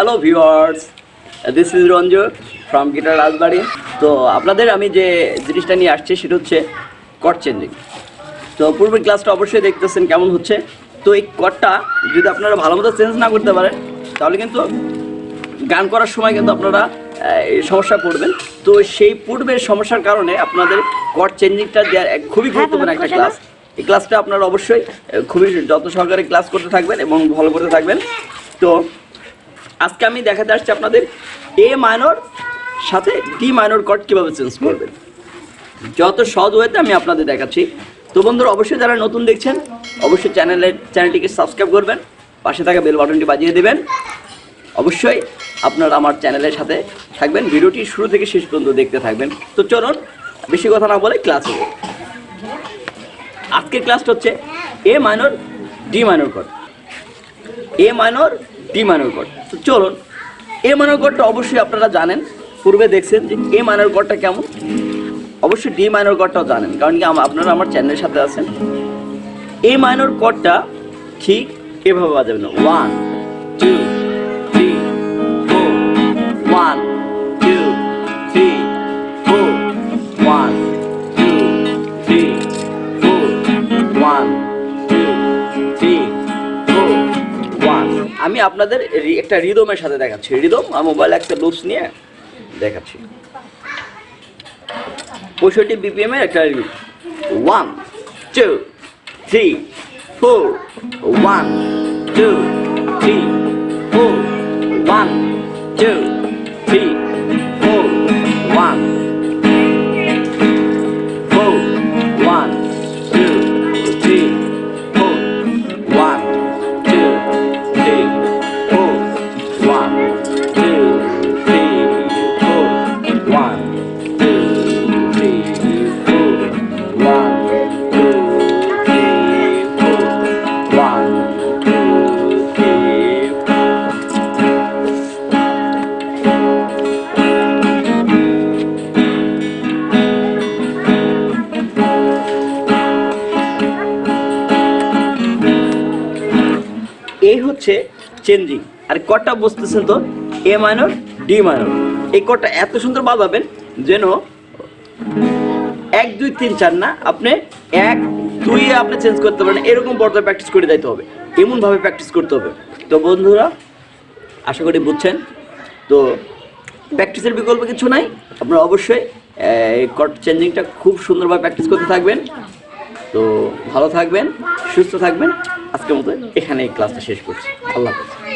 Hello viewers, this is Ranju from guitar Rajbari. তো আপনাদের আমি যে জিনিসটা নিয়ে আসছি সেটা হচ্ছে কর্ড চেঞ্জিং। তো পূর্বের ক্লাসটা অবশ্যই দেখতেছেন কেমন হচ্ছে। তো এই কর্ডটা যদি আপনারা ভালো মতো চেঞ্জ না করতে পারেন তাহলে কিন্তু গান করার সময় কিন্তু আপনারা সমস্যা পড়বেন। তো সেই পূর্বের সমস্যার কারণে আপনাদের কর্ড চেঞ্জিংটা খুবই গুরুত্বপূর্ণ একটা ক্লাস। এই ক্লাসটা আপনারা অবশ্যই খুবই যত্ন সহকারে ক্লাস করতে থাকবেন এবং ভালো করতে থাকবেন। তো আজকে আমি দেখাতে আসছি আপনাদের এ মাইনর সাথে ডি মাইনর কর্ড কীভাবে চেঞ্জ করবেন, যত সহজ ওয়েতে আমি আপনাদের দেখাচ্ছি। তো বন্ধুরা, অবশ্যই যারা নতুন দেখছেন অবশ্যই চ্যানেলটিকে সাবস্ক্রাইব করবেন, পাশে থাকা বেল বাটনটি বাজিয়ে দেবেন। অবশ্যই আপনারা আমার চ্যানেলের সাথে থাকবেন, ভিডিওটি শুরু থেকে শেষ পর্যন্ত দেখতে থাকবেন। তো চলুন বেশি কথা না বলে ক্লাসে। আজকের ক্লাসটা হচ্ছে এ মাইনর ডি মাইনর কর্ড, এ মাইনর ডি মাইনর কর্ড। তো চলুন, এ মাইনর কর্ডটা অবশ্যই আপনারা জানেন, পূর্বে দেখছেন যে এ মাইনর কর্ডটা কেমন। অবশ্যই ডি মাইনর কর্ডটাও জানেন, কারণ কি আপনারা আমার চ্যানেলের সাথে আছেন। এ মাইনর কর্ডটা ঠিক এভাবে বাজাবেন, 1 2 3 4 1 2 3 4 1 2 3 4 1 2 3 4 1। আমি আপনাদের একটা রিদমের সাথে দেখাচ্ছি। রিদম মোবাইল একটা লুপস নিয়ে দেখাচ্ছি। 65 BPM এর একটা রিদম, 1 2 3 4 1 2 3 4 1 2 3 4 1 4 1 2 3 4 1 2 3 4 1 2 3 4 1 2 3 4 1 2 3 4 1 2 3 এই হচ্ছে চেঞ্জিং। আর কর্ডটা বুঝতেছেন তো, এ মাইনর ডি মাইনর। এই কর্ডটা এত সুন্দর বাজাবেন যেন 1 2 3 4 না, আপনি 1 2 এ আপনি চেঞ্জ করতে পারেন, এরকম পর্যায়ে প্র্যাকটিস করে দিতে হবে, এমনভাবে প্র্যাকটিস করতে হবে। তো বন্ধুরা, আশা করি বুঝছেন। তো প্র্যাকটিসের বিকল্প কিছু নাই, আপনারা অবশ্যই এই কর্ড চেঞ্জিংটা খুব সুন্দরভাবে প্র্যাকটিস করতে থাকবেন। তো ভালো থাকবেন, সুস্থ থাকবেন। আজকের মতো এখানে এই ক্লাসটা শেষ করছি। আল্লাহ হাফেজ।